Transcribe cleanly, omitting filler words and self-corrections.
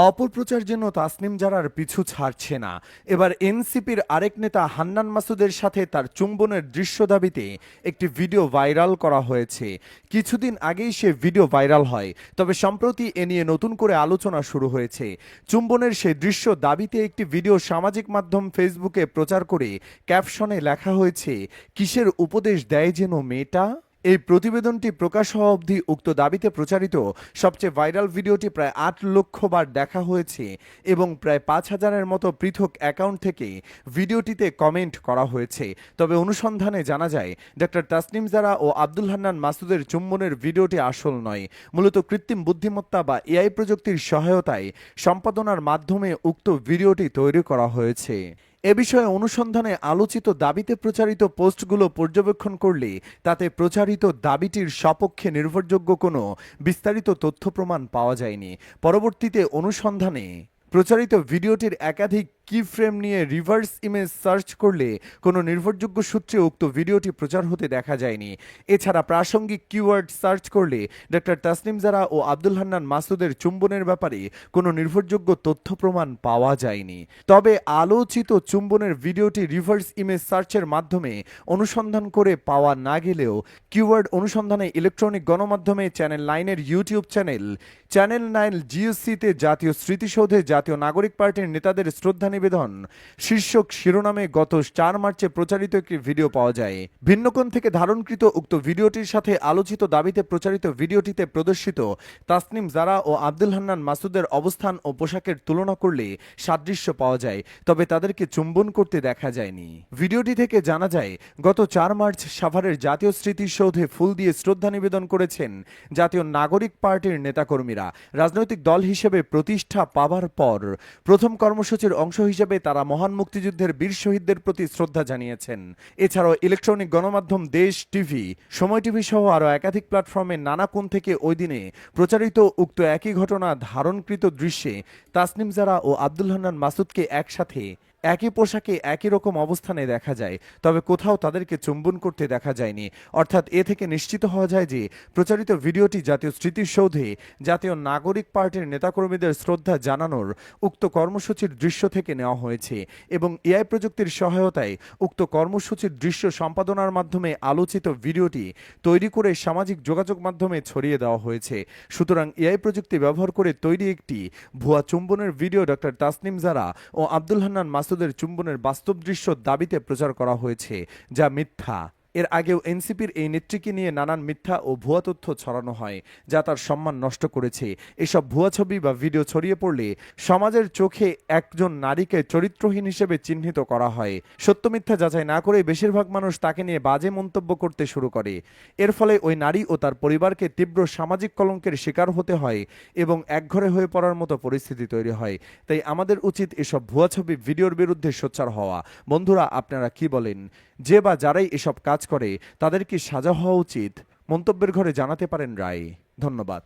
অপপ্রচার যেন তাসনিম জারার পিছু ছাড়ছে না। এবার এনসিপির আরেক নেতা হান্নান মাসুদের সাথে তার চুম্বনের দৃশ্য দাবিতে একটি ভিডিও ভাইরাল করা হয়েছে। কিছুদিন আগেই সে ভিডিও ভাইরাল হয়, তবে সম্প্রতি এ নিয়ে নতুন করে আলোচনা শুরু হয়েছে। চুম্বনের সেই দৃশ্য দাবিতে একটি ভিডিও সামাজিক মাধ্যম ফেসবুকে প্রচার করে ক্যাপশনে লেখা হয়েছে, কিসের উপদেশ দেয় যেন মেয়েটা। এই প্রতিবেদনটি প্রকাশ হওয়া অবধি উক্ত দাবিতে প্রচারিত সবচেয়ে ভাইরাল ভিডিওটি প্রায় ৮ লক্ষ বার দেখা হয়েছে এবং প্রায় ৫,০০০-এর মতো পৃথক অ্যাকাউন্ট থেকে ভিডিওটিতে কমেন্ট করা হয়েছে। তবে অনুসন্ধানে জানা যায়, ডক্টর তাসনিম জারা ও আব্দুল হান্নান মাসুদের চুম্বনের ভিডিওটি আসল নয়, মূলত কৃত্রিম বুদ্ধিমত্তা বা এআই প্রযুক্তির সহায়তায় সম্পাদনার মাধ্যমে উক্ত ভিডিওটি তৈরি করা হয়েছে। এ বিষয়ে অনুসন্ধানে আলোচিত দাবিতে প্রচারিত পোস্টগুলো পর্যবেক্ষণ করলে তাতে প্রচারিত দাবিটির সপক্ষে নির্ভরযোগ্য কোনো বিস্তারিত তথ্য প্রমাণ পাওয়া যায়নি। পরবর্তীতে অনুসন্ধানে প্রচারিত ভিডিওটির একাধিক কি ফ্রেম নিয়ে রিভার্স ইমেজ সার্চ করলে কোনো নির্ভরযোগ্য সূত্রে উক্ত ভিডিওটি প্রচার হতে দেখা যায়নি। এছাড়া প্রাসঙ্গিক কিওয়ার্ড সার্চ করলে ডক্টর তাসনিম জারা ও আব্দুল হান্নান মাসুদের চুম্বনের ব্যাপারে কোনো নির্ভরযোগ্য তথ্য প্রমাণ পাওয়া যায়নি। তবে আলোচিত চুম্বনের ভিডিওটি রিভার্স ইমেজ সার্চের মাধ্যমে অনুসন্ধান করে পাওয়া না গেলেও কিওয়ার্ড অনুসন্ধানে ইলেকট্রনিক গণমাধ্যমে চ্যানেল 9-এর ইউটিউব চ্যানেল 9 জিওসিতে জাতীয় স্মৃতিসৌধে জাতীয় নাগরিক পার্টির নেতাদের শ্রদ্ধা নিবেদন শীর্ষক শিরোনামে গত ৪ মার্চে প্রচারিত একটি ভিডিও পাওয়া যায়। ভিন্নকোণ থেকে ধারণকৃত উক্ত ভিডিওটির সাথে আলোচিত দাবিতে প্রচারিত ভিডিওটিতে প্রদর্শিত তাসনিম জারা ও আব্দুল হান্নান মাসুদের অবস্থান ও পোশাকের তুলনা করলে সাদৃশ্য পাওয়া যায়, তবে তাদেরকে চুম্বন করতে দেখা যায়নি। ভিডিওটি থেকে জানা যায়, গত ৪ মার্চ সাভারের জাতীয় স্মৃতিসৌধে ফুল দিয়ে শ্রদ্ধা নিবেদন করেছেন জাতীয় নাগরিক পার্টির নেতাকর্মীরা। রাজনৈতিক দল হিসেবে প্রতিষ্ঠা পাবার পর প্রথম কর্মসূচির অংশ হিসেবে তারা মহান মুক্তিযুদ্ধের বীর শহীদদের প্রতি শ্রদ্ধা জানিয়েছেন। এছাড়াও ইলেকট্রনিক গণমাধ্যম দেশ টিভি, সময় টিভি সহ আরও একাধিক প্ল্যাটফর্মে নানা কোণ থেকে ওই দিনে প্রচারিত উক্ত একই ঘটনা ধারণকৃত দৃশ্যে তাসনিম জারা ও আব্দুল হান্নান মাসুদকে একসাথে একই পোশাকে একই রকম অবস্থানে দেখা যায়, তবে কোথাও তাদেরকে চুম্বন করতে দেখা যায়নি। অর্থাৎ এ থেকে নিশ্চিত হওয়া যায় যে প্রচারিত ভিডিওটি জাতীয় স্মৃতিসৌধে জাতীয় নাগরিক পার্টির নেতাকর্মীদের শ্রদ্ধা জানানোর উক্ত কর্মসূচির দৃশ্য থেকে নেওয়া হয়েছে এবং এআই প্রযুক্তির সহায়তায় উক্ত কর্মসূচির দৃশ্য সম্পাদনার মাধ্যমে আলোচিত ভিডিওটি তৈরি করে সামাজিক যোগাযোগ মাধ্যমে ছড়িয়ে দেওয়া হয়েছে। সুতরাং এআই প্রযুক্তি ব্যবহার করে তৈরি একটি ভুয়া চুম্বনের ভিডিও ডক্টর তাসনিম জারা ও আব্দুল হান্নান মাসুদের চুম্বনের বাস্তব দৃশ্য দাবিতে প্রচার করা হয়েছে, যা মিথ্যা। এর আগেও এনসিপির এই নেত্রীকে নিয়ে নানান মিথ্যা ও ভুয়া তথ্য ছড়ানো হয়, যা তার সম্মান নষ্ট করেছে। এসব ভুয়া ছবি বা ভিডিও ছড়িয়ে পড়লে সমাজের চোখে একজন নারীকে চরিত্রহীন হিসেবে চিহ্নিত করা হয়। সত্য মিথ্যা যাচাই না করে বেশিরভাগ মানুষ তাকে নিয়ে বাজে মন্তব্য করতে শুরু করে। এর ফলে ওই নারী ও তার পরিবারকে তীব্র সামাজিক কলঙ্কের শিকার হতে হয় এবং একঘরে হয়ে পড়ার মতো পরিস্থিতি তৈরি হয়। তাই আমাদের উচিত এসব ভুয়া ছবি ভিডিওর বিরুদ্ধে সোচ্চার হওয়া। বন্ধুরা, আপনারা কি বলেন? যে বা যারাই এসব কাজ করে তাদের কি সাজা হওয়া উচিত? মন্তব্যের ঘরে জানাতে পারেন রায়। ধন্যবাদ।